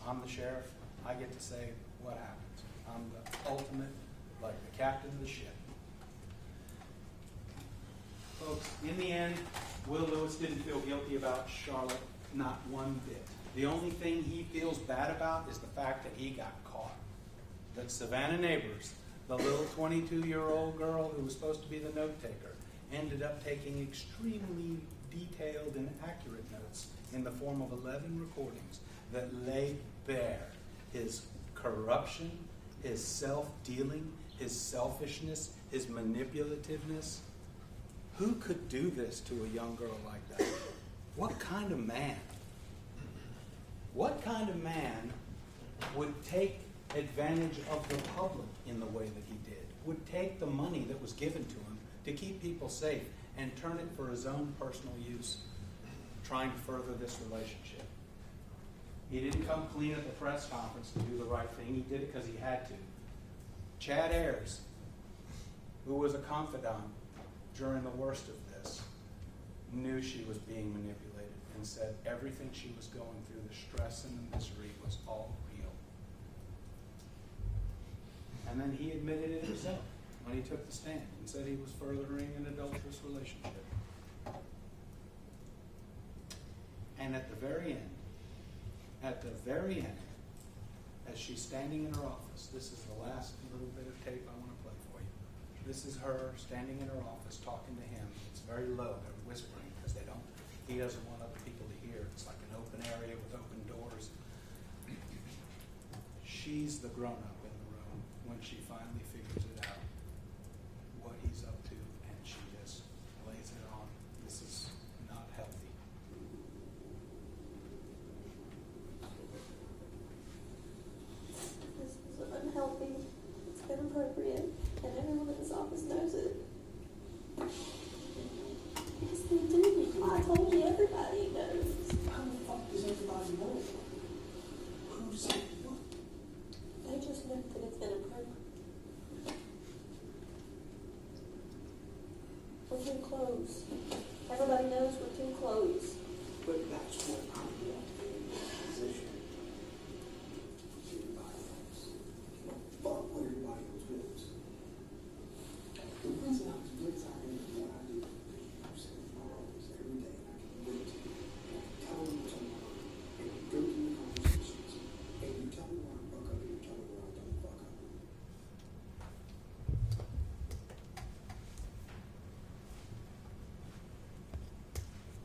I'm the sheriff. I get to say what happens. I'm the ultimate, like the captain of the ship. Folks, in the end, Will Lewis didn't feel guilty about Charlotte, not one bit. The only thing he feels bad about is the fact that he got caught. That Savannah Neighbors, the little 22-year-old girl who was supposed to be the note taker, ended up taking extremely detailed and accurate notes in the form of 11 recordings that lay bare his corruption, his self-dealing, his selfishness, his manipulativeness. Who could do this to a young girl like that? What kind of man? What kind of man would take advantage of the public in the way that he did? Would take the money that was given to him to keep people safe and turn it for his own personal use, trying to further this relationship? He didn't come clean at the press conference to do the right thing. He did it because he had to. Chad Ayers, who was a confidant during the worst of this, knew she was being manipulated and said everything she was going through, the stress and the misery, was all real. And then he admitted it himself when he took the stand and said he was furthering an adulterous relationship. And at the very end, as she's standing in her office, this is the last little bit of tape I want to play for you. This is her standing in her office talking to him. It's very low, they're whispering because he doesn't want other people to hear. It's like an open area with open doors. She's the grown-up in the room when she finally figures it out, what he's up to, and she just lays it on. This is not healthy. This is unhealthy. It's inappropriate, and everyone in this office knows it. Yes, they do. I told you, everybody knows. How the fuck does everybody know? Who said what? They just know that it's inappropriate. We're too close. Everybody knows we're too close. But that's what I want to be in this position. Everybody else. You know, fuck what everybody else wants. The reason I was blitzed out in what I do, I'm sitting in my office every day and I can blitz you. I can tell them what's on my mind. And you go through the conversations. And you tell me where I fuck up and you tell me where I don't fuck up.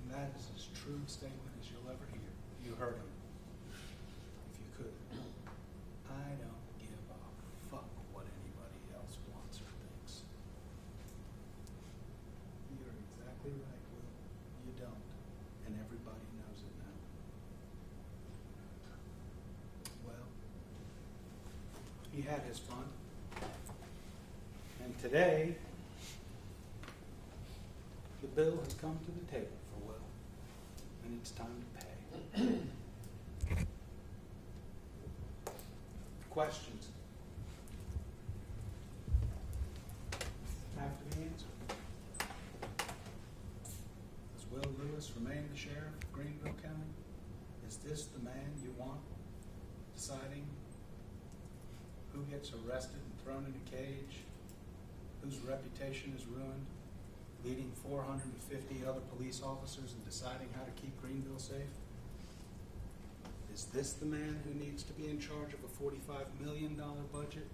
And that is as true a statement as you'll ever hear. You heard him. If you could. I don't give a fuck what anybody else wants or thinks. You're exactly right, Will. You don't. And everybody knows it now. Well, he had his fun. And today, the bill has come to the table for Will, and it's time to pay. Questions have to be answered. Does Will Lewis remain the sheriff of Greenville County? Is this the man you want deciding who gets arrested and thrown in a cage, whose reputation is ruined, leading 450 other police officers and deciding how to keep Greenville safe? Is this the man who needs to be in charge of a $45 million budget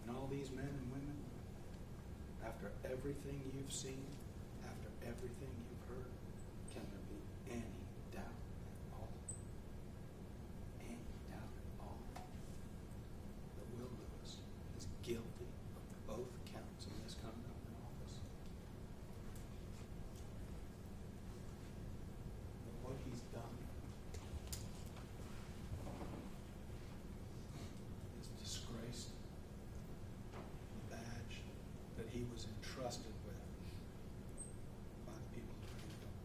and all these men and women? After everything you've seen, after everything you've heard, can there be any doubt at all? Any doubt at all that Will Lewis is guilty of both counts of misconduct in office? But what he's done is disgraced the badge that he was entrusted with by the people of Greenville.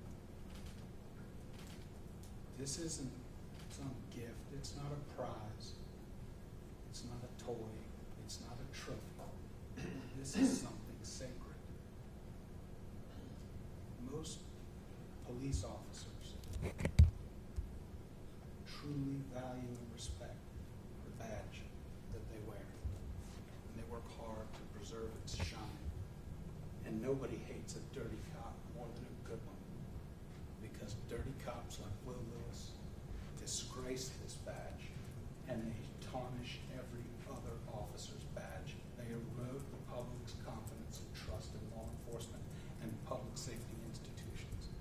This isn't some gift. It's not a prize. It's not a toy. It's not a trophy. This is something sacred. Most police officers truly value and respect nobody hates a dirty cop more than a good one. Because dirty cops like Will Lewis disgrace this badge, and they tarnish every other officer's badge. They erode the public's confidence and trust in law enforcement and public safety institutions.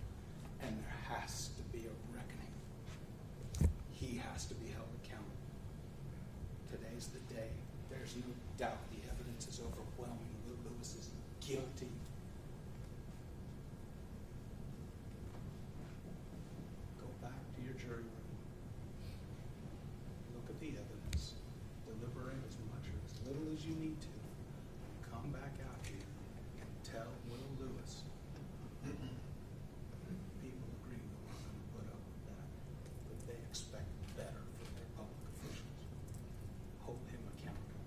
And there has to be a reckoning. He has to be held accountable. Today's the day. There's no doubt the evidence is overwhelming. Will Lewis is guilty. Go back to your jury room. Look at the evidence. Deliberate as much or as little as you need to. And come back out here and tell Will Lewis people agree we're not going to put up with that, but they expect better from their public officials. Hold him accountable.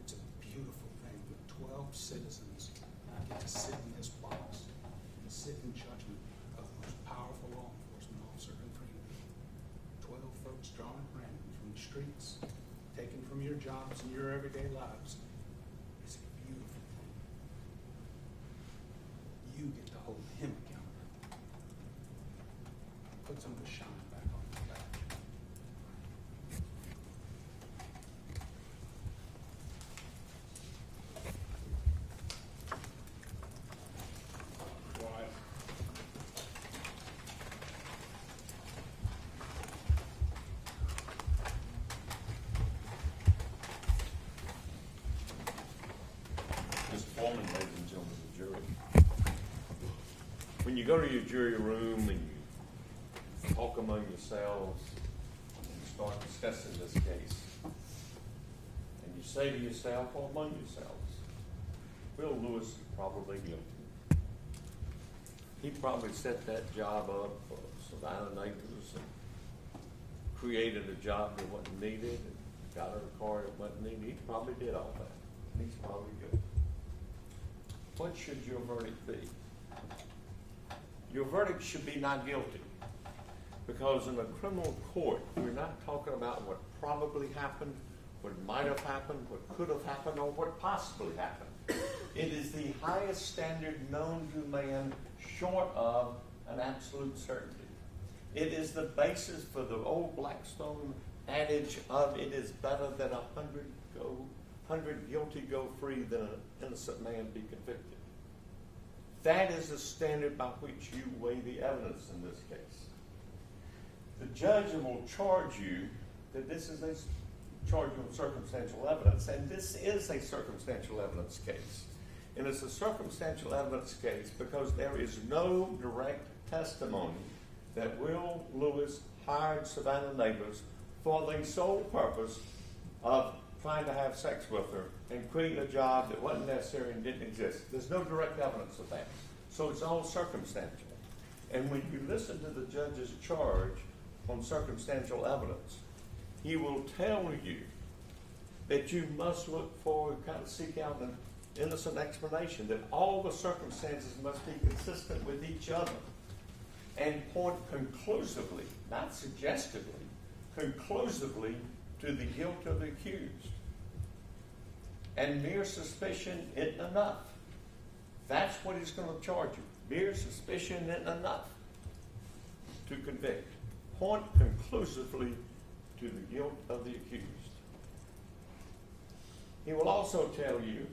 It's a beautiful thing with 12 citizens get to sit in this box and sit in judgment of the most powerful law enforcement officer in Greenville. 12 folks drawn at random from the streets, taken from your jobs and your everyday lives. It's a beautiful thing. You get to hold him accountable. Put some of the shine back on his badge. Quiet. Mr. Foreman, ladies and gentlemen of the jury. When you go to your jury room and you talk among yourselves and start discussing this case, and you say to yourself or among yourselves, Will Lewis is probably guilty. He probably set that job up for Savannah neighbors and created a job that wasn't needed and got her a car that wasn't needed. He probably did all that. He's probably good. What should your verdict be? Your verdict should be not guilty. Because in a criminal court, we're not talking about what probably happened, what might have happened, what could have happened, or what possibly happened. It is the highest standard known to man, short of an absolute certainty. It is the basis for the old Blackstone adage of it is better that 100 guilty go free than an innocent man be convicted. That is the standard by which you weigh the evidence in this case. The judge will charge you that this is a charge of circumstantial evidence, and this is a circumstantial evidence case. And it's a circumstantial evidence case because there is no direct testimony that Will Lewis hired Savannah neighbors for the sole purpose of trying to have sex with her and creating a job that wasn't necessary and didn't exist. There's no direct evidence of that. So it's all circumstantial. And when you listen to the judge's charge on circumstantial evidence, he will tell you that you must look for, kind of seek out an innocent explanation, that all the circumstances must be consistent with each other and point conclusively, not suggestively, conclusively to the guilt of the accused. And mere suspicion isn't enough. That's what he's going to charge you. Mere suspicion isn't enough to convict. Point conclusively to the guilt of the accused. He will also tell you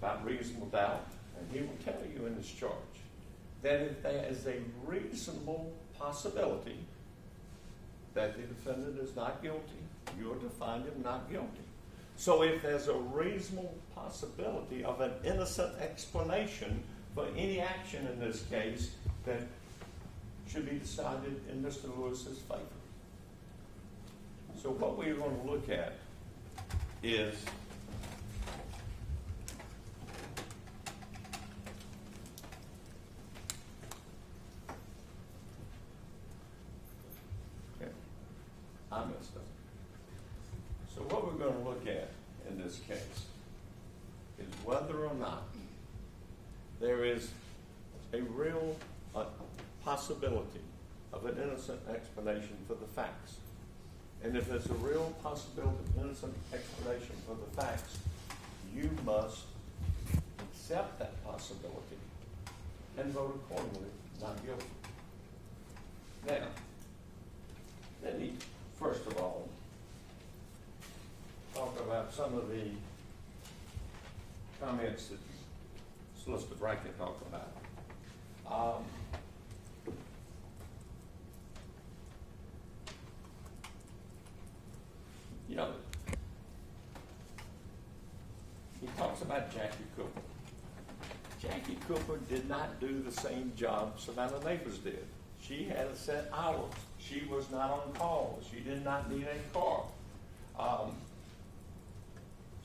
about reasonable doubt, and he will tell you in this charge that if there is a reasonable possibility that the defendant is not guilty, you are to find him not guilty. So if there's a reasonable possibility of an innocent explanation for any action in this case, that should be decided in Mr. Lewis's favor. So what we're going to look at is I messed up. So what we're going to look at in this case is whether or not there is a real possibility of an innocent explanation for the facts. And if there's a real possibility of an innocent explanation for the facts, you must accept that possibility and vote accordingly, not guilty. Now, let me first of all talk about some of the comments that Solicitor Rankin talked about. You know, he talks about Jackie Cooper. Jackie Cooper did not do the same job Savannah Neighbors did. She had a set hours. She was not on call. She did not need a car.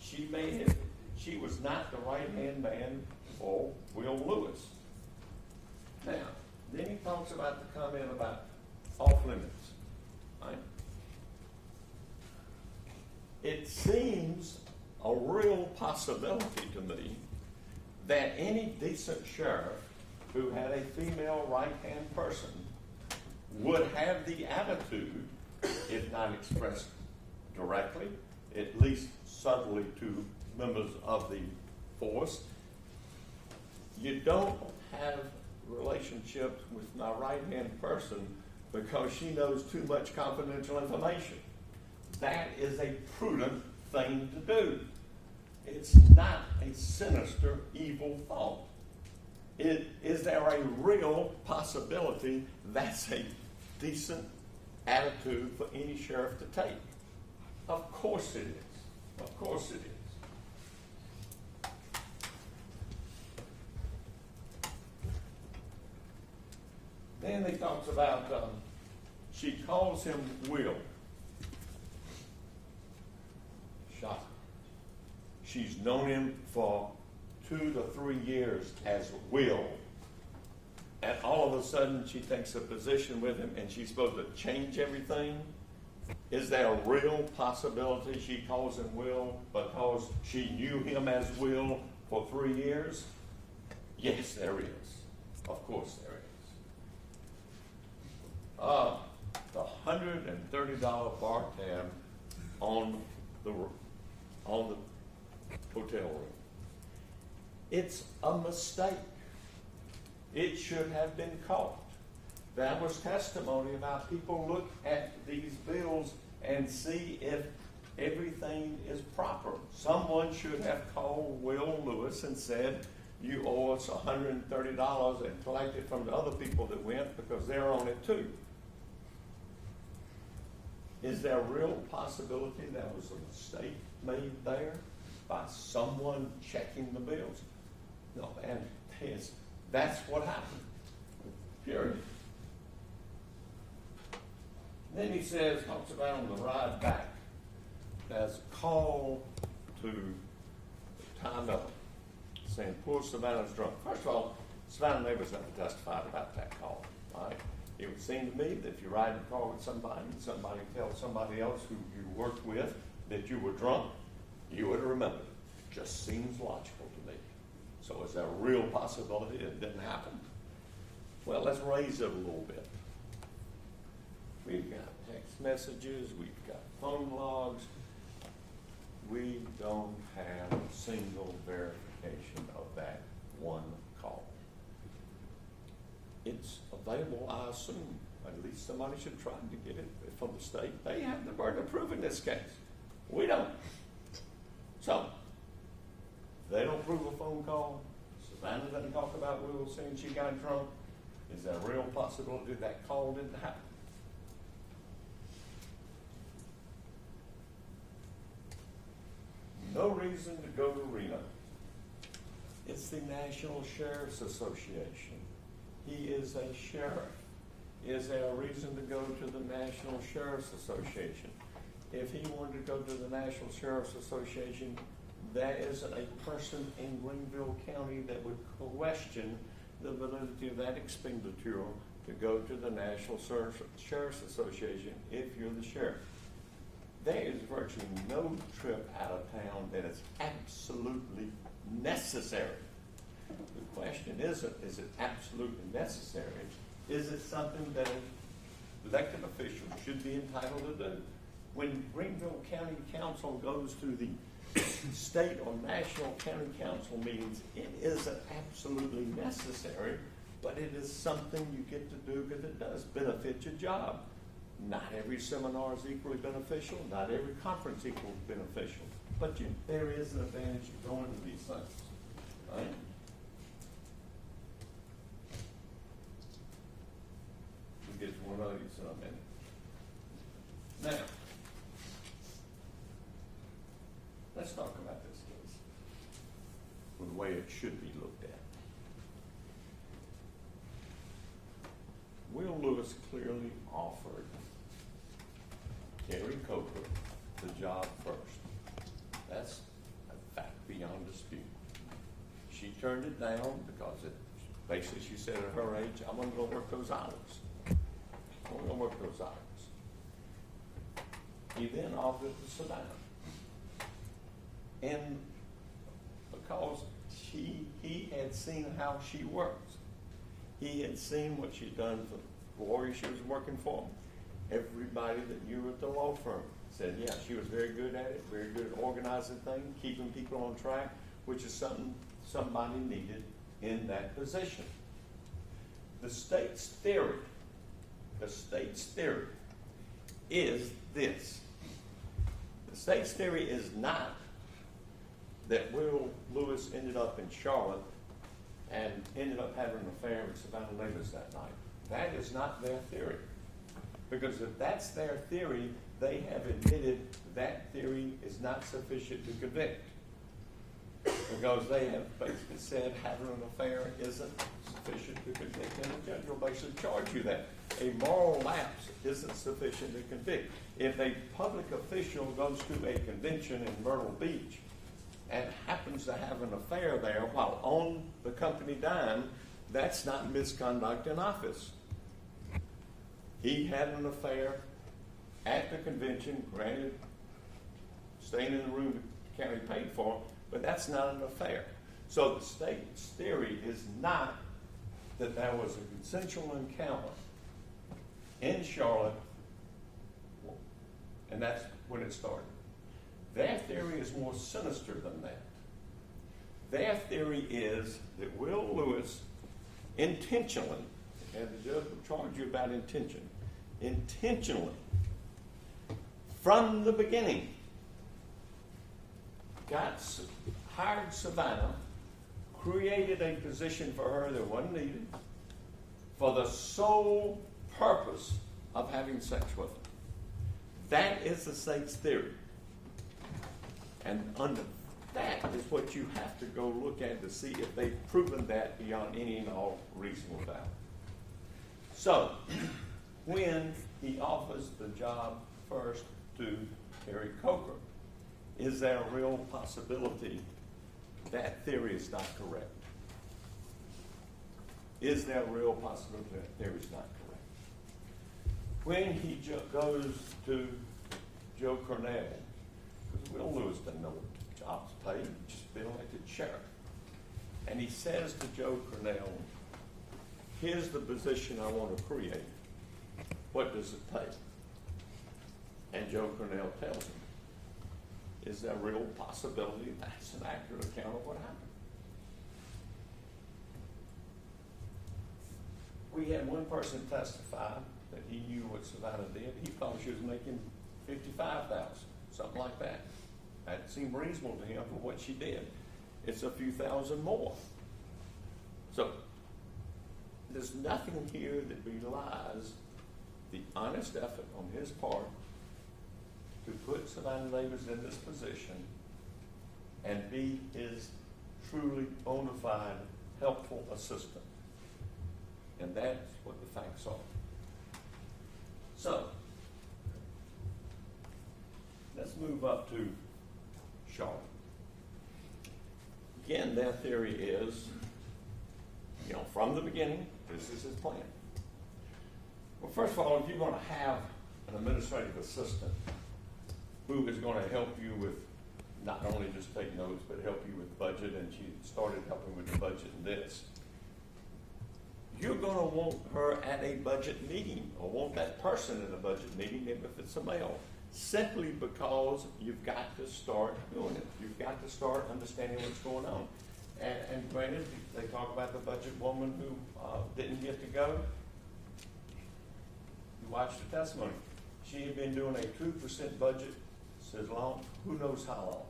She was not the right-hand man for Will Lewis. Now, then he talks about the comment about off limits, right? It seems a real possibility to me that any decent sheriff who had a female right-hand person would have the attitude, if not expressed directly, at least subtly to members of the force. You don't have relationships with my right-hand person because she knows too much confidential information. That is a prudent thing to do. It's not a sinister, evil thought. Is there a real possibility that's a decent attitude for any sheriff to take? Of course it is. Of course it is. Then he talks about, she calls him Will. Shocking. She's known him for 2 to 3 years as Will. And all of a sudden she takes a position with him and she's supposed to change everything. Is there a real possibility she calls him Will because she knew him as Will for 3 years? Yes, there is. Of course there is. The $130 bar tab on the hotel room. It's a mistake. It should have been caught. There was testimony about people look at these bills and see if everything is proper. Someone should have called Will Lewis and said, you owe us $130 and collect it from the other people that went because they're on it too. Is there a real possibility there was a mistake made there by someone checking the bills? No, and that's what happened. Period. Then he talks about on the ride back, there's a call to time up, saying poor Savannah's drunk. First of all, Savannah Neighbors never testified about that call, right? It would seem to me that if you ride in a car with somebody and somebody tells somebody else who you worked with that you were drunk, you would remember it. Just seems logical to me. So is there a real possibility it didn't happen? Well, let's raise it a little bit. We've got text messages, we've got phone logs. We don't have a single verification of that one call. It's available, I assume. At least somebody should try to get it from the state. They have the burden of proof in this case. We don't. So, they don't prove a phone call. Savannah doesn't talk about Will saying she got drunk. Is there a real possibility that call didn't happen? No reason to go to Reno. It's the National Sheriff's Association. He is a sheriff. Is there a reason to go to the National Sheriff's Association? If he wanted to go to the National Sheriff's Association, there isn't a person in Greenville County that would question the validity of that expenditure to go to the National Sheriff's Association if you're the sheriff. There is virtually no trip out of town that is absolutely necessary. The question isn't, is it absolutely necessary? Is it something that an elected official should be entitled to do? When Greenville County Council goes to the state or national county council meetings, it isn't absolutely necessary, but it is something you get to do because it does benefit your job. Not every seminar is equally beneficial, not every conference equally beneficial, but there is an advantage to going to these things, right? We'll get to one of these in a minute. Now, let's talk about this case, the way it should be looked at. Will Lewis clearly offered Terry Coker the job first. That's a fact beyond dispute. She turned it down because basically she said at her age, I'm gonna go work those hours. I'm gonna work those hours. He then offered to Savannah. And because he had seen how she works. He had seen what she'd done for the lawyer she was working for. Everybody that knew at the law firm said, yeah, she was very good at it, very good at organizing things, keeping people on track, which is something somebody needed in that position. The state's theory is this. The state's theory is not that Will Lewis ended up in Charlotte and ended up having an affair with Savannah Davis that night. That is not their theory. Because if that's their theory, they have admitted that theory is not sufficient to convict. Because they have basically said having an affair isn't sufficient to convict, and the judge will basically charge you that. A moral lapse isn't sufficient to convict. If a public official goes to a convention in Myrtle Beach and happens to have an affair there while on the company dime, that's not misconduct in office. He had an affair at the convention, granted, staying in the room the county paid for, but that's not an affair. So the state's theory is not that there was a consensual encounter in Charlotte, and that's when it started. Their theory is more sinister than that. Their theory is that Will Lewis intentionally, and the judge will charge you about intentionally, from the beginning, hired Savannah, created a position for her that wasn't needed, for the sole purpose of having sex with her. That is the state's theory. And under that is what you have to go look at to see if they've proven that beyond any and all reasonable doubt. So, when he offers the job first to Terry Coker, is there a real possibility that theory is not correct? Is there a real possibility that theory is not correct? When he goes to Joe Cornell, because Will Lewis doesn't know what the job's paid, he's just been elected sheriff. And he says to Joe Cornell, here's the position I want to create. What does it pay? And Joe Cornell tells him, is there a real possibility that's an accurate account of what happened? We had one person testify that he knew what Savannah did. He thought she was making $55,000, something like that. That seemed reasonable to him for what she did. It's a few thousand more. So there's nothing here that belies the honest effort on his part to put Savannah Davis in this position and be his truly bona fide, helpful assistant. And that's what the facts are. So, let's move up to Charlotte. Again, their theory is, from the beginning, this is his plan. Well, first of all, if you're going to have an administrative assistant who is going to help you with not only just take notes, but help you with budget, and she started helping with the budget and this, you're going to want her at a budget meeting, or want that person in a budget meeting, if it's a male, simply because you've got to start doing it. You've got to start understanding what's going on. And granted, they talk about the budget woman who didn't get to go. You watch the testimony. She had been doing a 2% budget as long, who knows how long.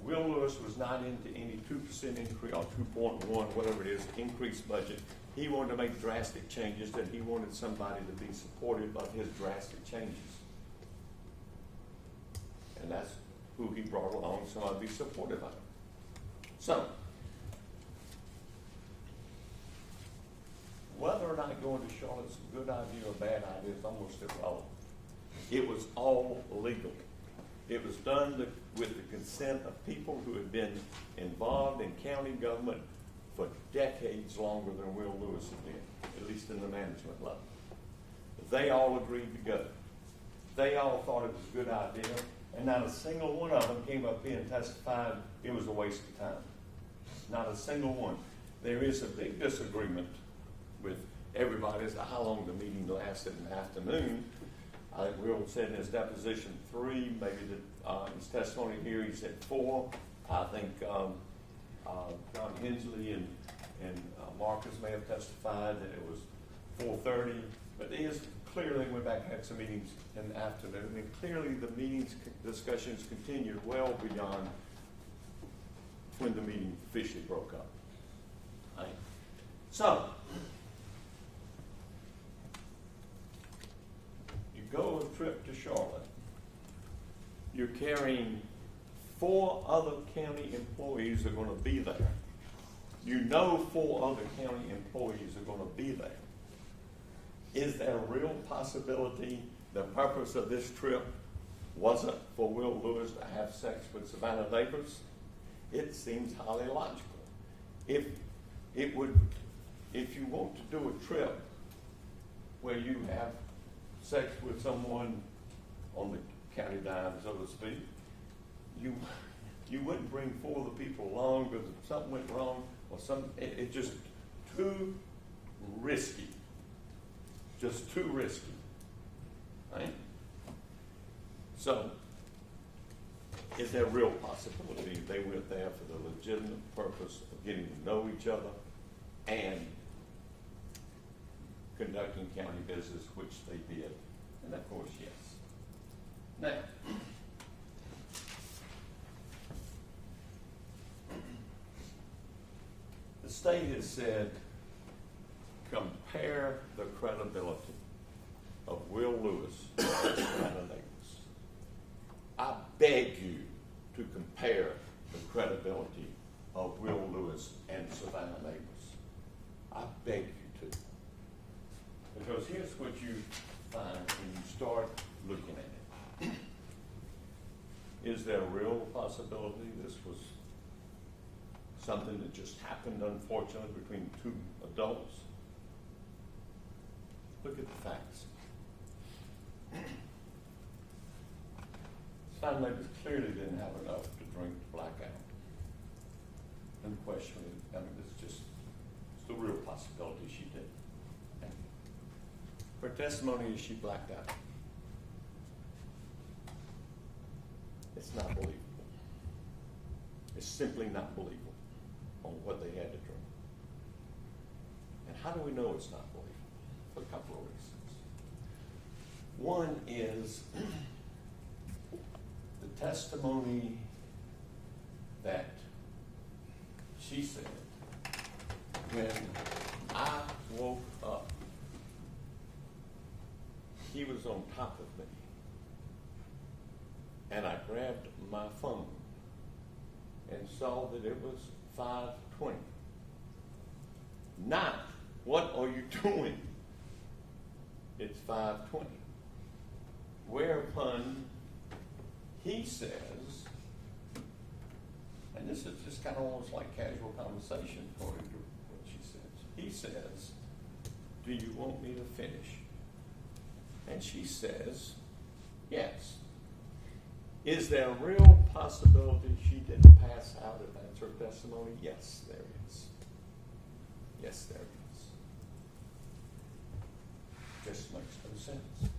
Will Lewis was not into any 2% increase or 2.1, whatever it is, increased budget. He wanted to make drastic changes, and he wanted somebody to be supportive of his drastic changes. And that's who he brought along, somebody to be supportive of him. So, whether or not going to Charlotte's a good idea or a bad idea is almost irrelevant. It was all legal. It was done with the consent of people who had been involved in county government for decades longer than Will Lewis had been, at least in the management level. They all agreed to go. They all thought it was a good idea, and not a single one of them came up here and testified it was a waste of time. Not a single one. There is a big disagreement with everybody as to how long the meeting lasted in the afternoon. I think Will said in his deposition 3, maybe his testimony here he said 4. I think John Hensley and Marcus may have testified that it was 4:30. But it is clearly went back and had some meetings in the afternoon, and clearly the meetings discussions continued well beyond when the meeting officially broke up. Right? So, you go on a trip to Charlotte, you're carrying 4 other county employees are going to be there. You know 4 other county employees are going to be there. Is there a real possibility the purpose of this trip wasn't for Will Lewis to have sex with Savannah Davis? It seems highly logical. If you want to do a trip where you have sex with someone on the county dime, so to speak, you wouldn't bring 4 of the people along because if something went wrong or it's just too risky. Just too risky. Right? So, is there a real possibility they went there for the legitimate purpose of getting to know each other and conducting county business, which they did? And of course, yes. Now, the state has said, compare the credibility of Will Lewis to Savannah Davis. I beg you to compare the credibility of Will Lewis and Savannah Davis. I beg you to. Because here's what you find when you start looking at it. Is there a real possibility this was something that just happened, unfortunately, between 2 adults? Look at the facts. Savannah Davis clearly didn't have enough to drink to black out. Unquestionably, I mean, it's the real possibility she did. And her testimony is she blacked out. It's not believable. It's simply not believable on what they had to drink. And how do we know it's not believable? For a couple of reasons. One is the testimony that she said, when I woke up, he was on top of me, and I grabbed my phone and saw that it was 5:20. Not, what are you doing? It's 5:20. Whereupon he says, and this is just kind of almost like casual conversation according to what she says. He says, do you want me to finish? And she says, yes. Is there a real possibility she didn't pass out if that's her testimony? Yes, there is. Yes, there is. Just makes no sense.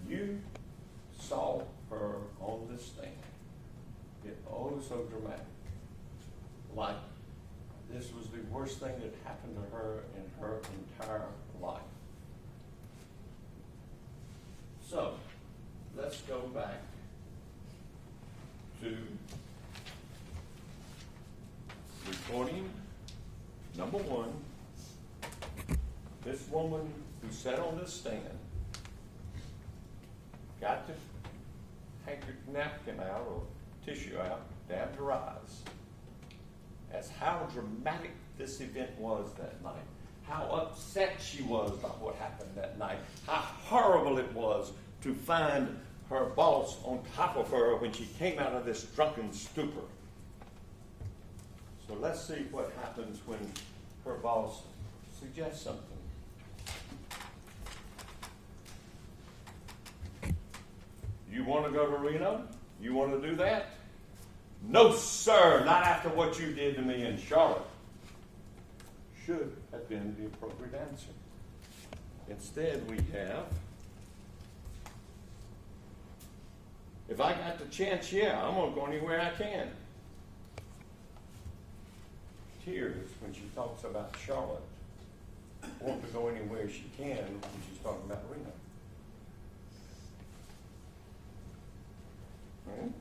You saw her on this stand get oh so dramatic, like this was the worst thing that happened to her in her entire life. So, let's go back to recording number 1. This woman who sat on this stand got the napkin out or tissue out, dabbed her eyes. That's how dramatic this event was that night. How upset she was about what happened that night. How horrible it was to find her boss on top of her when she came out of this drunken stupor. So let's see what happens when her boss suggests something. You want to go to Reno? You want to do that? No, sir, not after what you did to me in Charlotte. Should have been the appropriate answer. Instead, we have, if I got the chance, yeah, I'm going to go anywhere I can. Tears when she talks about Charlotte. Want to go anywhere she can when she's talking about Reno. Right?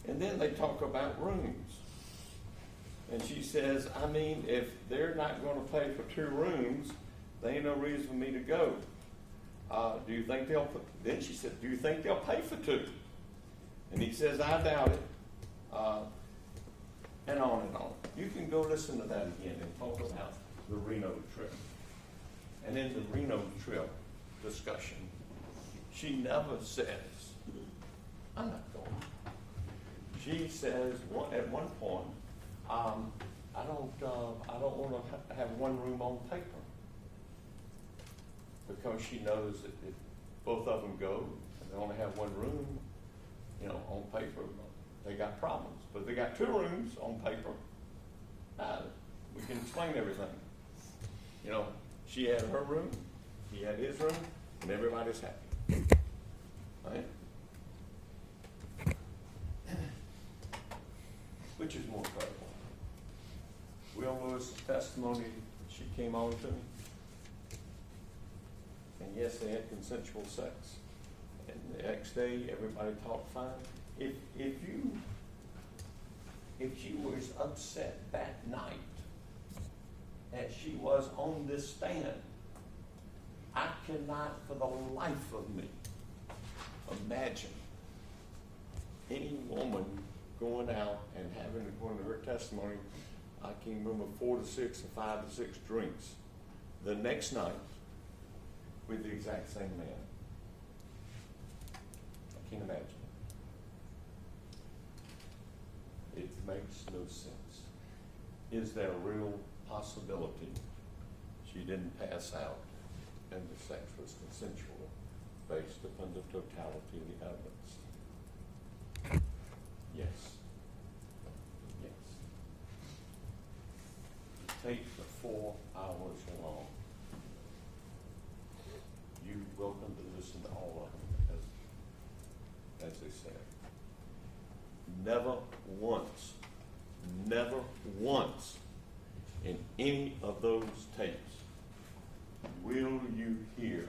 And then they talk about rooms. And she says, I mean, if they're not going to pay for 2 rooms, there ain't no reason for me to go. Do you think they'll put, then she said, do you think they'll pay for 2? And he says, I doubt it. And on and on. You can go listen to that again and talk about the Reno trip. And in the Reno trip discussion, she never says, I'm not going. She says at one point, I don't want to have one room on paper, because she knows that if both of them go and they only have one room, on paper, they got problems. But if they got 2 rooms on paper, we can explain everything. She had her room, he had his room, and everybody's happy. Right? Which is more credible? Will Lewis's testimony, she came on to me, and yes, they had consensual sex. And the next day, everybody talked fine. If she was upset that night as she was on this stand, I cannot for the life of me imagine any woman going out and having to go into her testimony, I can remember 4 to 6 or 5 to 6 drinks the next night with the exact same man. I can't imagine it. It makes no sense. Is there a real possibility she didn't pass out and the sex was consensual based upon the totality of the evidence? Yes. Yes. Take the 4 hours long. You're welcome to listen to all of them, as they said. Never once in any of those tapes will you hear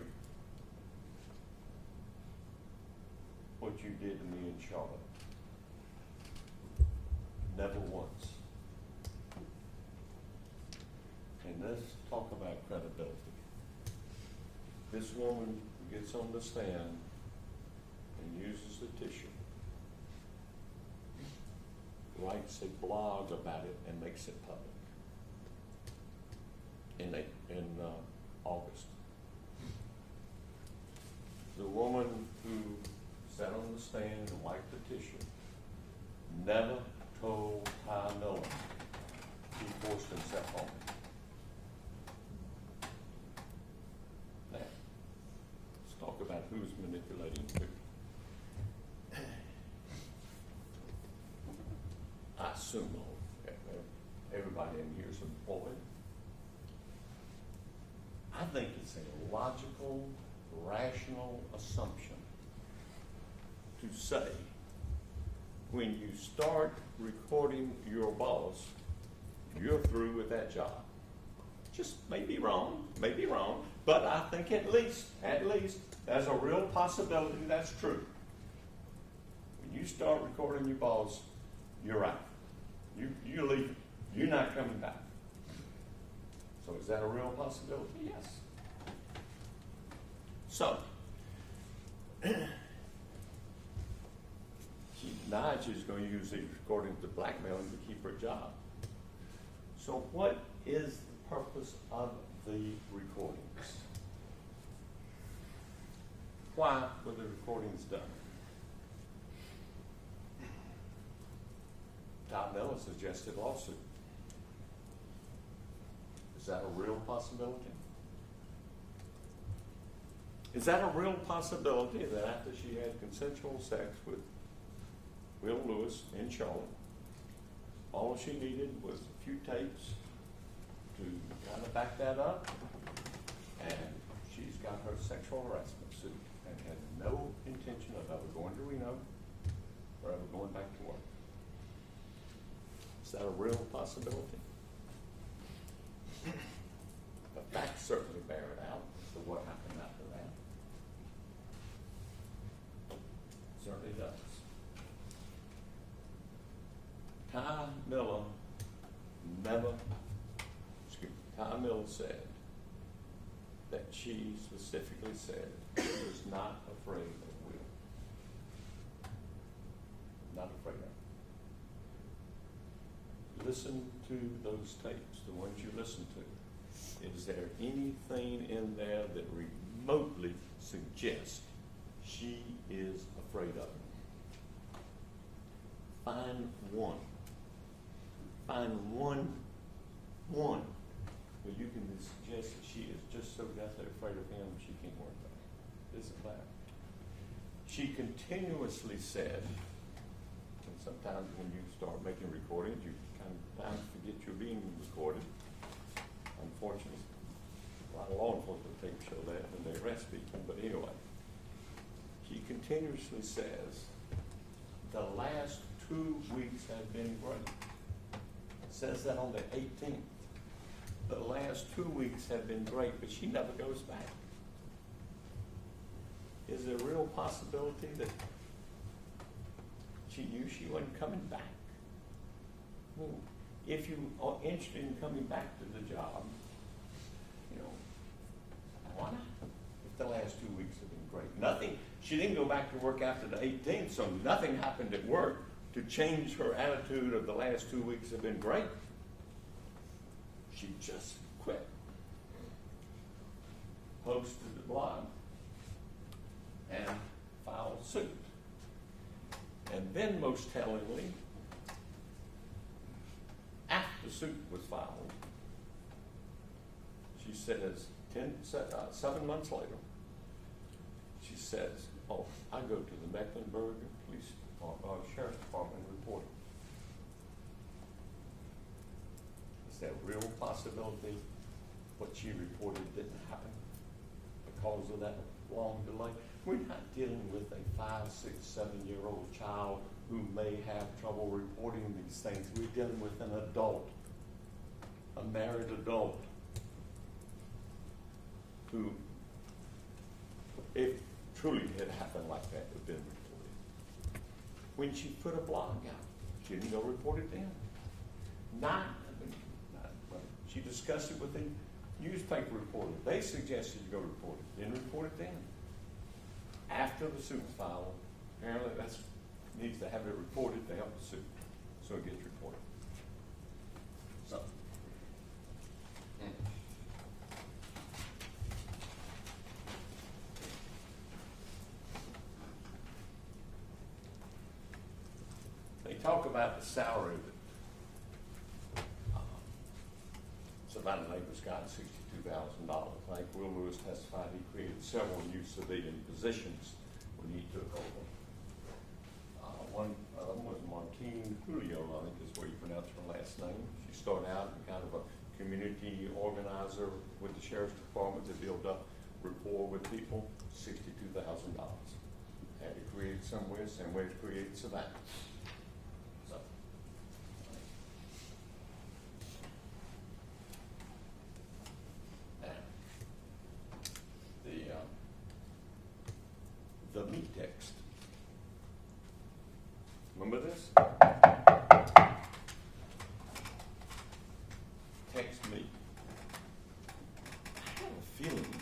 what you did to me in Charlotte. Never once. And let's talk about credibility. This woman who gets on the stand and uses the tissue, writes a blog about it and makes it public in August. The woman who sat on the stand and wiped the tissue never told Ty Miller he forced himself on me. Now, let's talk about who's manipulating who. I assume everybody in here is employed. I think it's a logical rational assumption to say when you start recording your boss, you're through with that job. Just may be wrong, but I think at least, there's a real possibility that's true. When you start recording your boss, you're out. You're leaving. You're not coming back. So is that a real possibility? Yes. So, she denied she's going to use these recordings to blackmail him to keep her job. So what is the purpose of the recordings? Why were the recordings done? Tom Miller suggested lawsuit. Is that a real possibility? Is that a real possibility that after she had consensual sex with Will Lewis in Charlotte, all she needed was a few tapes to kind of back that up, and she's got her sexual harassment suit and had no intention of ever going to Reno or ever going back to work? Is that a real possibility? The facts certainly bear it out as to what happened after that. Certainly does. Ty Miller said that she specifically said she was not afraid of Will. Not afraid of him. Listen to those tapes, the ones you listen to. Is there anything in there that remotely suggests she is afraid of him? Find one. Find one where you can suggest that she is just so deathly afraid of him she can't work with him. Isn't that? She continuously said, and sometimes when you start making recordings, you kind of forget you're being recorded. Unfortunately, a lot of law enforcement tapes show that when they arrest people. But anyway, she continuously says, the last 2 weeks have been great. It says that on the 18th. The last 2 weeks have been great, but she never goes back. Is there a real possibility that she knew she wasn't coming back? Well, if you are interested in coming back to the job, why not? If the last 2 weeks have been great. Nothing, she didn't go back to work after the 18th, so nothing happened at work to change her attitude of the last 2 weeks have been great. She just quit. Posted the blog and filed suit. And then most tellingly, after the suit was filed, she says, 7 months later, she says, oh, I go to the Mecklenburg Police Sheriff's Department and report it. Is there a real possibility what she reported didn't happen because of that long delay? We're not dealing with a 5, 6, 7-year-old child who may have trouble reporting these things. We're dealing with an adult, a married adult, who, if truly had happened like that, would have been reported. When she put a blog out, she didn't go report it then. She discussed it with the newspaper reporter. They suggested you go report it. Didn't report it then. After the suit was filed, apparently that needs to have it reported to help the suit, so it gets reported. So. They talk about the salary that Savannah Neighbors got, $62,000. I think Will Lewis testified he created several new civilian positions when he took over. One of them was Martine Julio, I think is where you pronounce her last name. She started out as kind of a community organizer with the Sheriff's Department to build up rapport with people, $62,000. Had to create somewhere, same way to create Savannah. So. Now, the meat text. Remember this? Text me. I have a feeling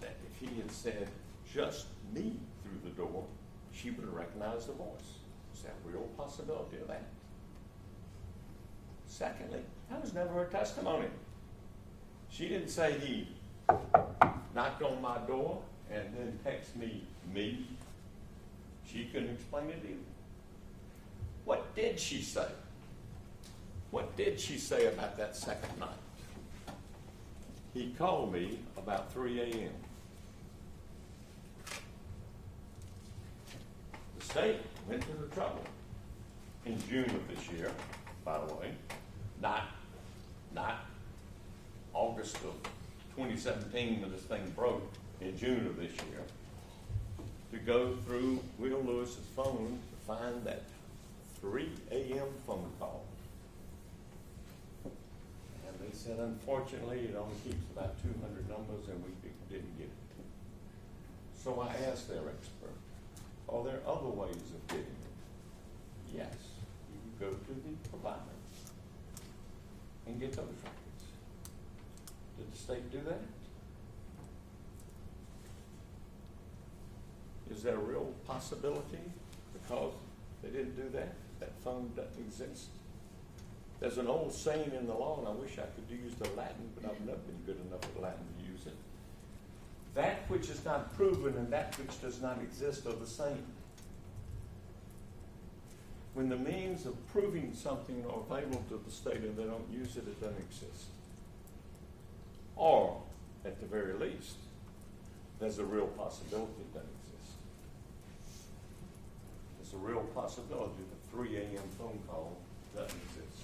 that if he had said just me through the door, she would have recognized the voice. Is there a real possibility of that? Secondly, that was never her testimony. She didn't say he knocked on my door and then text me. She couldn't explain it either. What did she say? What did she say about that second night? He called me about 3 a.m. The state went to the trouble in June of this year, by the way, not August of 2017 when this thing broke, in June of this year, to go through Will Lewis's phone to find that 3 a.m. phone call. And they said, unfortunately, it only keeps about 200 numbers and we didn't get it. So I asked their expert, are there other ways of getting it? Yes, you can go to the provider and get those records. Did the state do that? Is there a real possibility because they didn't do that? That phone doesn't exist. There's an old saying in the law, and I wish I could use the Latin, but I've never been good enough at Latin to use it. That which is not proven and that which does not exist are the same. When the means of proving something are available to the state and they don't use it, it doesn't exist. Or, at the very least, there's a real possibility it doesn't exist. There's a real possibility that 3 a.m. phone call doesn't exist.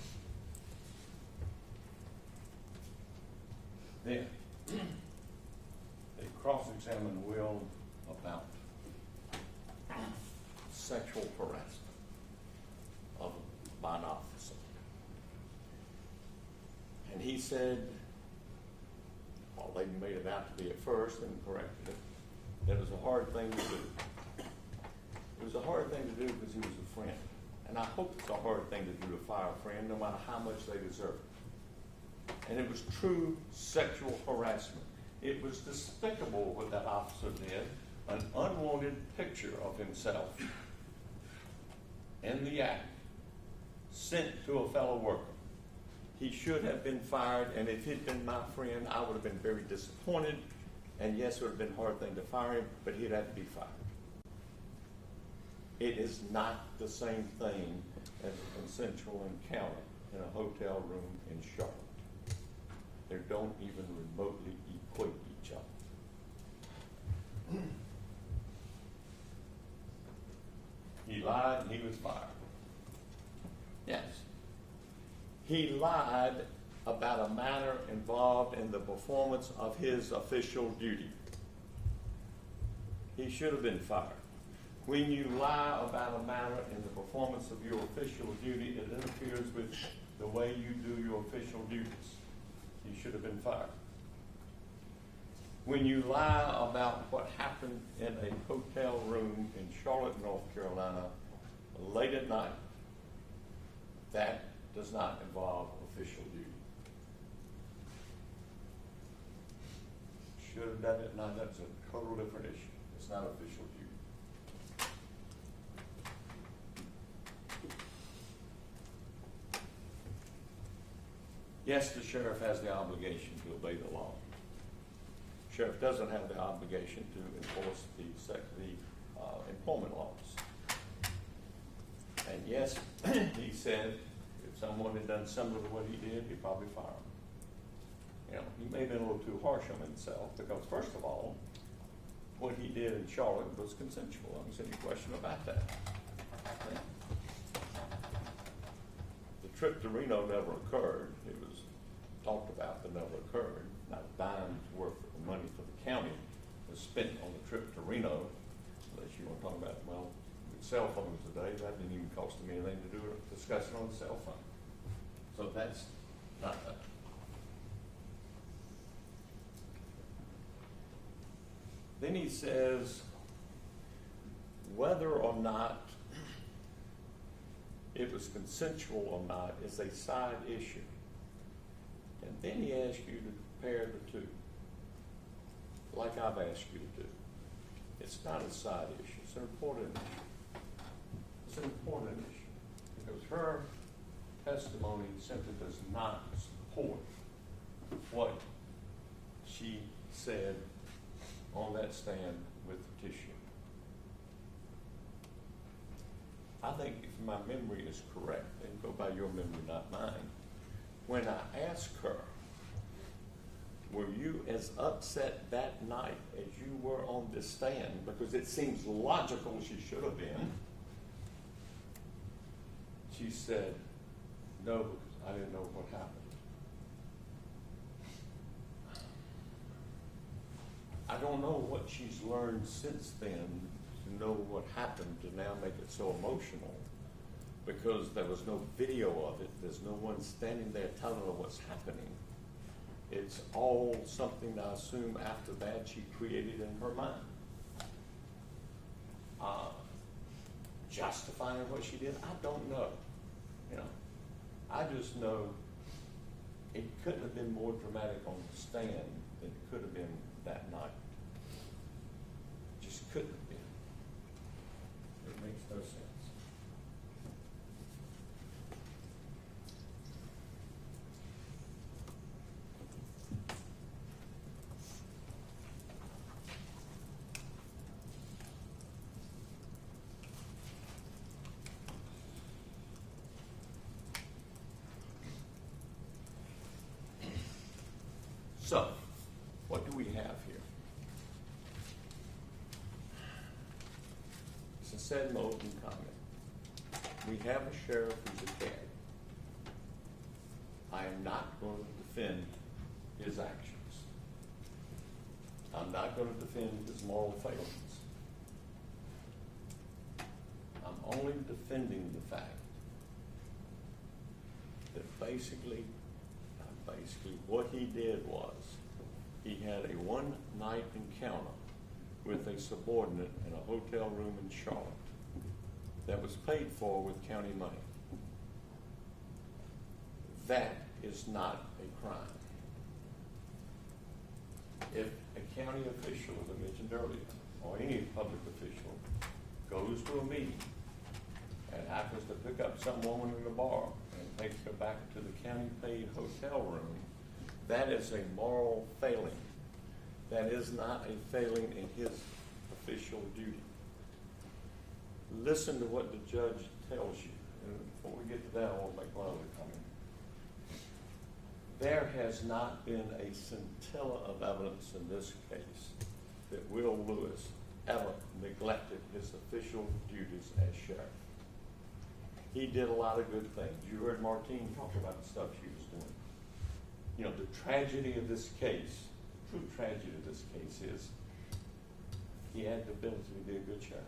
Then, they cross-examined Will about sexual harassment by an officer. And he said, well, they made it out to be at first and corrected it, that it was a hard thing to do. It was a hard thing to do because he was a friend. And I hope it's a hard thing to do to fire a friend, no matter how much they deserve it. And it was true sexual harassment. It was despicable what that officer did, an unwanted picture of himself in the act, sent to a fellow worker. He should have been fired, and if he'd been my friend, I would have been very disappointed, and yes, it would have been a hard thing to fire him, but he'd have to be fired. It is not the same thing as a consensual encounter in a hotel room in Charlotte. They don't even remotely equate each other. He lied and he was fired. Yes. He lied about a matter involved in the performance of his official duty. He should have been fired. When you lie about a matter in the performance of your official duty, it interferes with the way you do your official duties. He should have been fired. When you lie about what happened in a hotel room in Charlotte, North Carolina, late at night, that does not involve official duty. Should have done it. Now that's a total different issue. It's not official duty. Yes, the sheriff has the obligation to obey the law. Sheriff doesn't have the obligation to enforce the employment laws. And yes, he said if someone had done similar to what he did, he'd probably fire him. You know, he may have been a little too harsh on himself because, first of all, what he did in Charlotte was consensual. I don't see any question about that. Okay. The trip to Reno never occurred. It was talked about, but never occurred. Not a dime's worth of money for the county has spent on the trip to Reno, unless you want to talk about, well, with cell phones today, that didn't even cost them anything to do a discussion on the cell phone. So that's not that. Then he says, whether or not it was consensual or not is a side issue. And then he asks you to compare the two, like I've asked you to do. It's not a side issue, it's an important issue. It's an important issue, because her testimony simply does not support what she said on that stand with the tissue. I think if my memory is correct, and go by your memory, not mine, when I asked her, were you as upset that night as you were on this stand? Because it seems logical she should have been. She said, no, because I didn't know what happened. I don't know what she's learned since then to know what happened to now make it so emotional, because there was no video of it. There's no one standing there telling her what's happening. It's all something I assume after that she created in her mind. Justifying what she did, I don't know. You know, I just know it couldn't have been more dramatic on the stand than it could have been that night. Just couldn't have been. It makes no sense. So, what do we have here? It's a said Moulton comment. We have a sheriff who's a cad. I am not going to defend his actions. I'm not going to defend his moral failings. I'm only defending the fact that basically what he did was he had a one-night encounter with a subordinate in a hotel room in Charlotte that was paid for with county money. That is not a crime. If a county official, as I mentioned earlier, or any public official, goes to a meeting and happens to pick up some woman in the bar and takes her back to the county-paid hotel room, that is a moral failing. That is not a failing in his official duty. Listen to what the judge tells you. And before we get to that, I want to make one other comment. There has not been a scintilla of evidence in this case that Will Lewis ever neglected his official duties as sheriff. He did a lot of good things. You heard Martine talk about the stuff she was doing. You know, the tragedy of this case, the true tragedy of this case is he had the ability to be a good sheriff.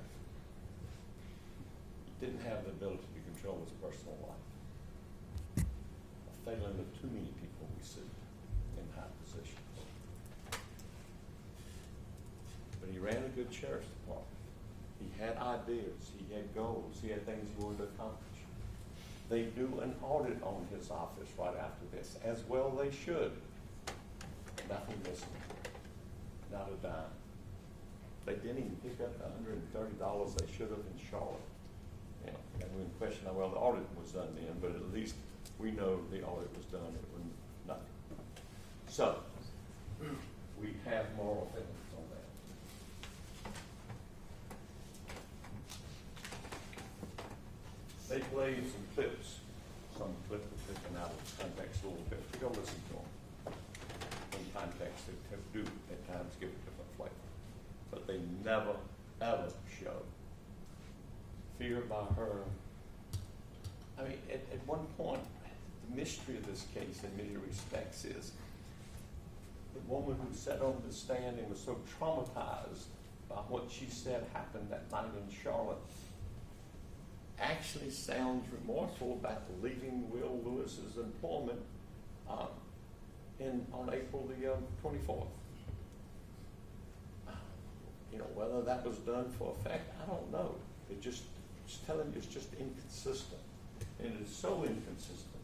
He didn't have the ability to control his personal life. A failing of too many people we see in high positions. But he ran a good sheriff's department. He had ideas, he had goals, he had things he wanted to accomplish. They do an audit on his office right after this, as well they should. Nothing missing, not a dime. They didn't even pick up the $130 they should have in Charlotte. You know, and we question how well the audit was done then, but at least we know the audit was done. It was nothing. So, we have moral failings on that. They played some clips. Some clip was taken out of context a little bit. You go listen to them. In context, they do at times give a different flavor. But they never, ever show fear by her. I mean, at one point, the mystery of this case in many respects is the woman who sat on the stand and was so traumatized by what she said happened that night in Charlotte, actually sounds remorseful about leaving Will Lewis's employment on April the 24th. You know, whether that was done for effect, I don't know. It's telling you it's just inconsistent. And it's so inconsistent,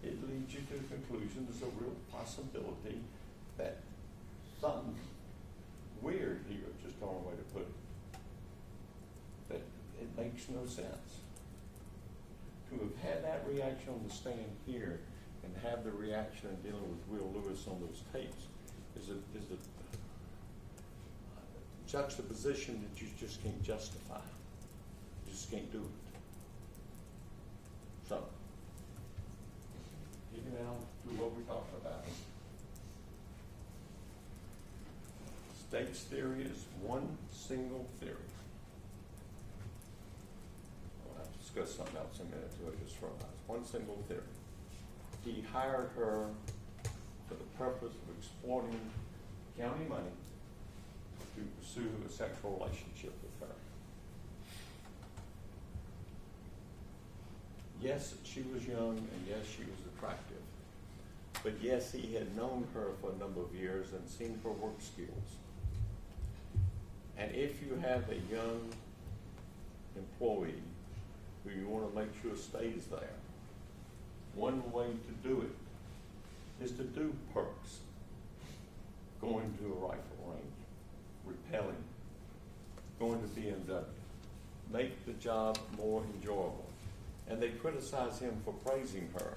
it leads you to the conclusion there's a real possibility that something weird here, just the only way to put it. That it makes no sense. To have had that reaction on the stand here and have the reaction in dealing with Will Lewis on those tapes is a juxtaposition that you just can't justify. You just can't do it. So, getting down to what we're talking about. State's theory is one single theory. I'll have to discuss something else in a minute too, I just realized. One single theory. He hired her for the purpose of exploiting county money to pursue a sexual relationship with her. Yes, she was young, and yes, she was attractive. But yes, he had known her for a number of years and seen her work skills. And if you have a young employee who you want to make sure stays there, one way to do it is to do perks. Going to a rifle range, rappelling, going to BMW. Make the job more enjoyable. And they criticize him for praising her.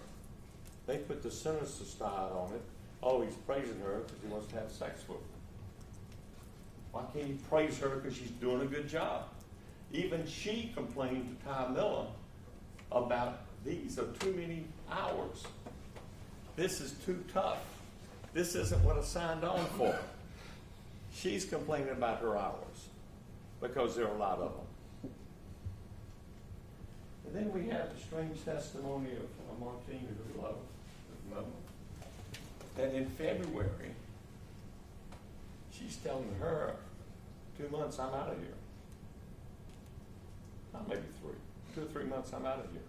They put the sinister side on it. Oh, he's praising her because he wants to have sex with her. Why can't he praise her because she's doing a good job? Even she complained to Ty Miller about these are too many hours. This is too tough. This isn't what I signed on for. She's complaining about her hours because there are a lot of them. And then we have the strange testimony of Martina Love, that in February, she's telling her, 2 months, I'm out of here. Not maybe 3. 2 or 3 months, I'm out of here.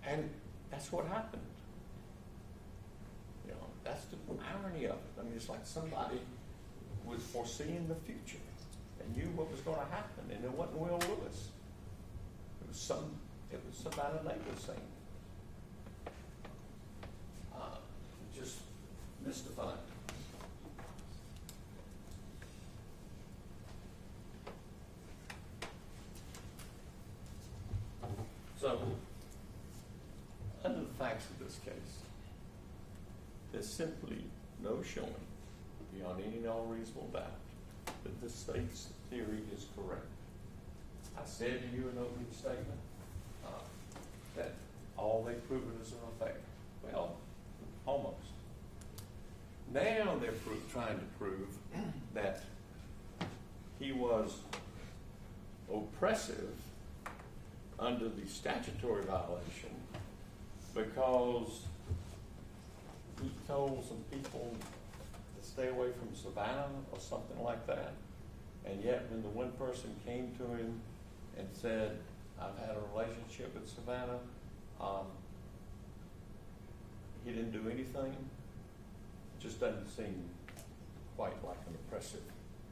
And that's what happened. You know, that's the irony of it. I mean, it's like somebody was foreseeing the future and knew what was going to happen, and it wasn't Will Lewis. It was somebody they were saying. Just mystifying. So, under the facts of this case, there's simply no showing beyond any and all reasonable doubt that the state's theory is correct. I said to you in opening statement that all they've proven is an affair. Well, almost. Now they're trying to prove that he was oppressive under the statutory violation because he told some people to stay away from Savannah or something like that. And yet when the one person came to him and said, I've had a relationship with Savannah, he didn't do anything. It just doesn't seem quite like an oppressive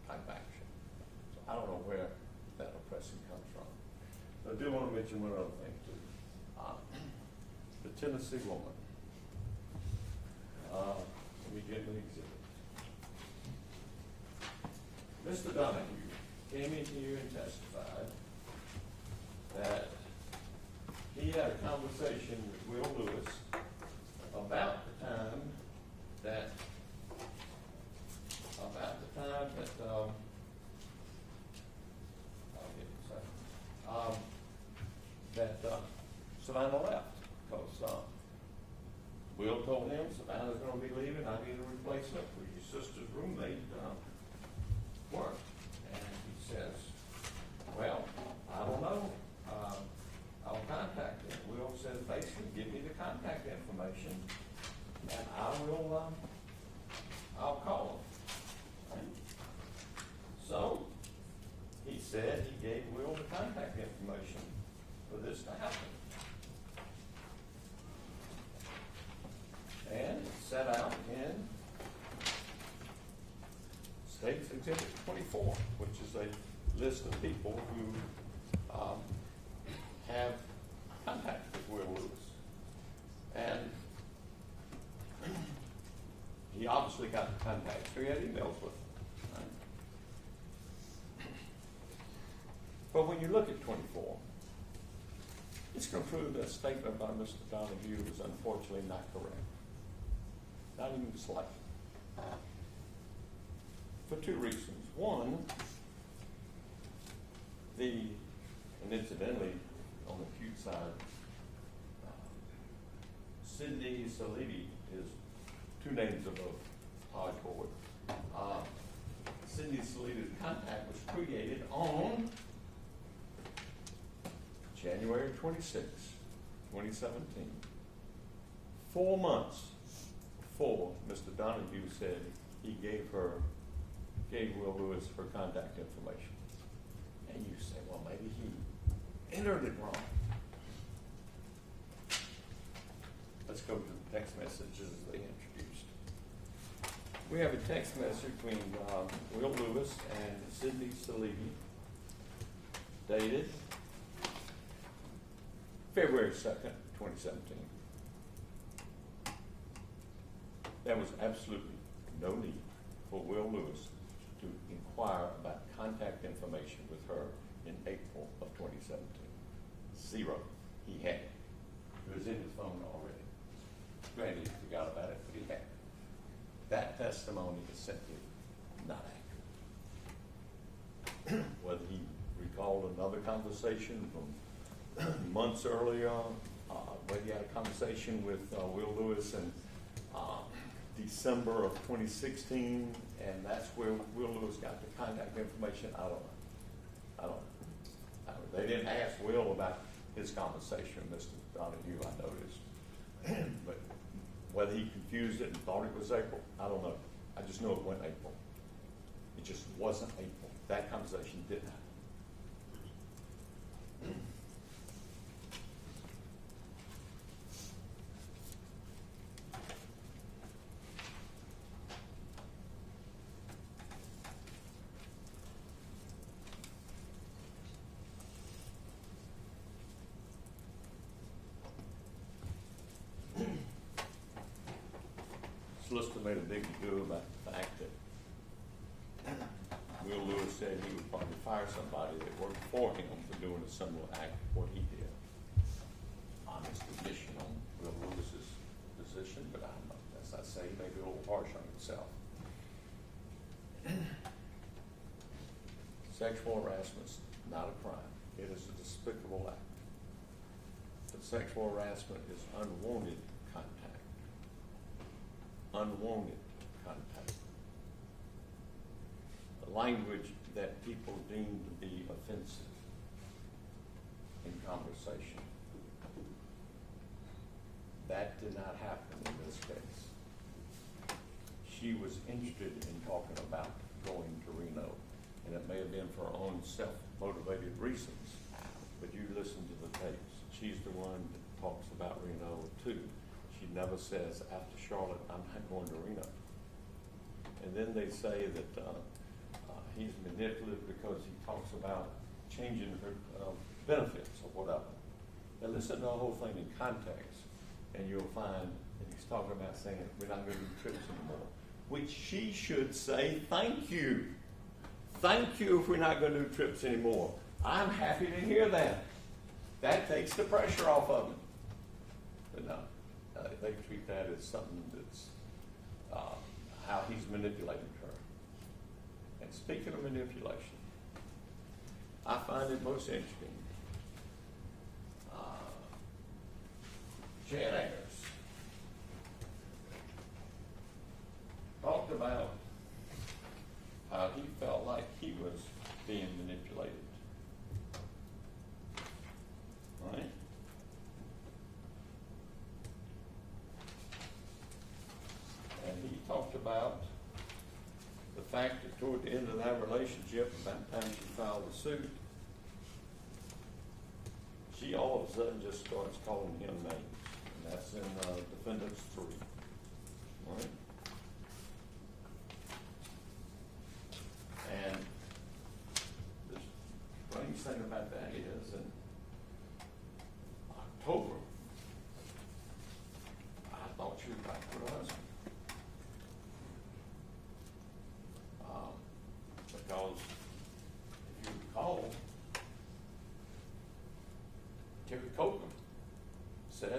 type action. So I don't know where that oppression comes from. But I do want to mention one other thing too. The Tennessee woman. Let me get an exhibit. Mr. Donahue came in here and testified that he had a conversation with Will Lewis about the time that Savannah left because Will told him Savannah's going to be leaving. I need a replacement for your sister's roommate work. And he says, well, I don't know. I'll contact him. Will says, basically, give me the contact information State's Exhibit 24, which is a list of people who have contact with Will Lewis. And he obviously got the contacts, so he had emails with them. Right? But when you look at 24, it's going to prove that statement by Mr. Donahue is unfortunately not correct. Not even slightly. For two reasons. One, and incidentally, on the cute side, Sydney Salidi is two names above Todd Board. Sydney Salidi's contact was created on January 26, 2017. 4 months before Mr. Donahue said he gave Will Lewis her contact information. And you say, well, maybe he entered it wrong. Let's go to the text messages they introduced. We have a text message between Will Lewis and Sydney Salidi, dated February 2nd, 2017. There was absolutely no need for Will Lewis to inquire about contact information with her in April of 2017. Zero. He had it. It was in his phone already. Granted, he forgot about it, but he had it. That testimony is simply not accurate. Whether he recalled another conversation from months earlier, whether he had a conversation with Will Lewis in December of 2016, and that's where Will Lewis got the contact information, I don't know. They didn't ask Will about his conversation with Mr. Donahue, I noticed. But whether he confused it and thought it was April, I don't know. I just know it went April. It just wasn't April. That conversation didn't happen. Solicitor made a big deal about the fact that Will Lewis said he would probably fire somebody that worked for him for doing a similar act to what he did. Honest admission on Will Lewis's position, but I don't know. As I say, he may be a little harsh on himself. Sexual harassment's not a crime. It is a despicable act. But sexual harassment is unwanted contact. Unwanted contact. The language that people deem to be offensive in conversation. That did not happen in this case. She was interested in talking about going to Reno, and it may have been for her own self-motivated reasons, but you listen to the tapes. She's the one that talks about Reno too. She never says, after Charlotte, I'm not going to Reno. And then they say that he's manipulative because he talks about changing her benefits or whatever. Now listen to the whole thing in context, and you'll find that he's talking about saying, we're not going to do trips anymore, which she should say, thank you. Thank you if we're not going to do trips anymore. I'm happy to hear that. That takes the pressure off of him. But no. They treat that as something that's how he's manipulating her. And speaking of manipulation, I find it most interesting. Jan Ayers talked about how he felt like he was being manipulated. Right? And he talked about the fact that toward the end of that relationship, about the time she filed the suit, she all of a sudden just starts calling him names. And that's in Defendants 3. Right?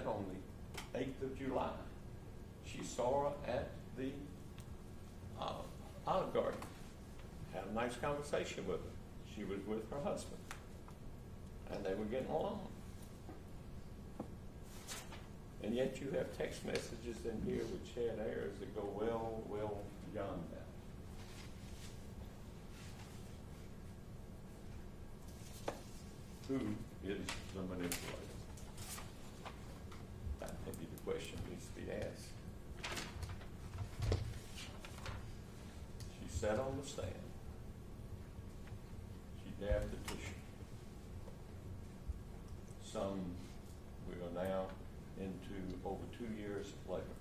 said on the 8th of July, she saw her at the Olive Garden. Had a nice conversation with her. She was with her husband, and they were getting along. And yet you have text messages in here with Chad Ayers that go well beyond that. Who is the manipulator? That may be the question that needs to be asked. She sat on the stand. She dared the tissue. We are now into over 2 years later.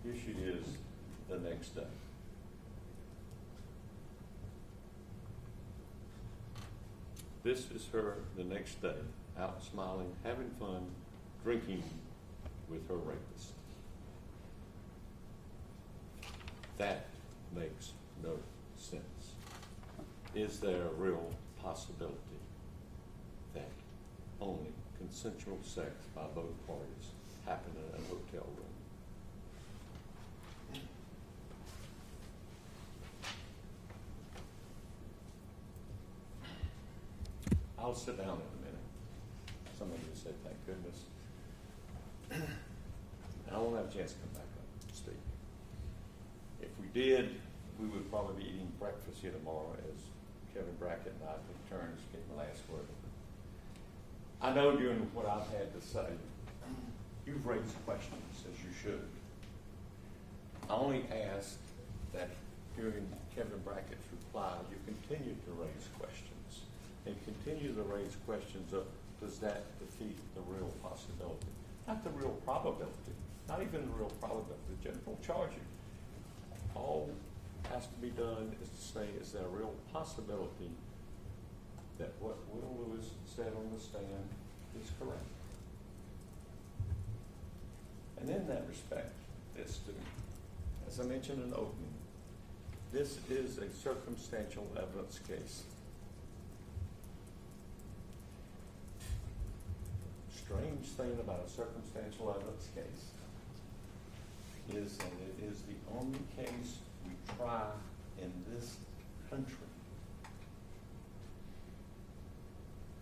Here she is the next day. This is her the next day, out smiling, having fun, drinking with her rapist. That makes no sense. Is there a real possibility that only consensual sex by both parties happened in a hotel room? I'll sit down in a minute. Some of you said, thank goodness. And I won't have a chance to come back up and speak. If we did, we would probably be eating breakfast here tomorrow as Kevin Brackett and I take turns getting the last word. I know during what I've had to say, you've raised questions, as you should. I only ask that hearing Kevin Brackett's reply, you continue to raise questions. And continue to raise questions of, does that defeat the real possibility? Not the real probability, not even the real probability. The judge won't charge you. All has to be done is to say, is there a real possibility that what Will Lewis said on the stand is correct? And in that respect, as I mentioned in the opening, this is a circumstantial evidence case. Strange thing about a circumstantial evidence case is that it is the only case we try in this country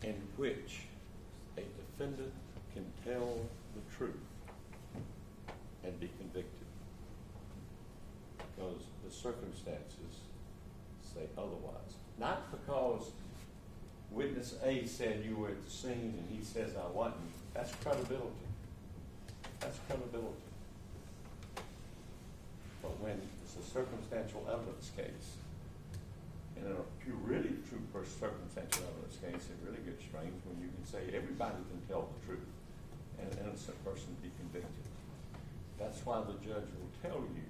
in which a defendant can tell the truth and be convicted because the circumstances say otherwise. Not because witness A said you were at the scene and he says I wasn't. That's credibility. That's credibility. But when it's a circumstantial evidence case, and in a really true circumstantial evidence case, it really gets strange when you can say everybody can tell the truth and an innocent person be convicted. That's why the judge will tell you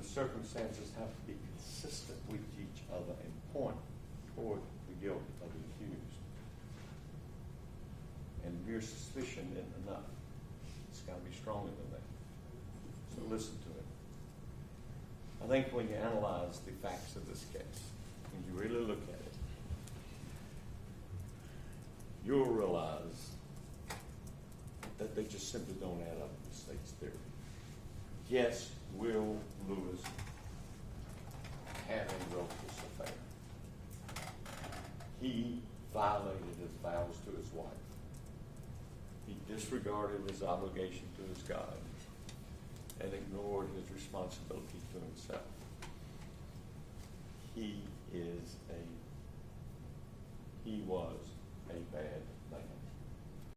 the circumstances have to be consistent with each other and point toward the guilt of the accused. And mere suspicion isn't enough. It's got to be stronger than that. So listen to it. I think when you analyze the facts of this case, when you really look at it, you'll realize that they just simply don't add up to the state's theory. Yes, Will Lewis had a relative's affair. He violated his vows to his wife. He disregarded his obligation to his God and ignored his responsibility to himself. He was a bad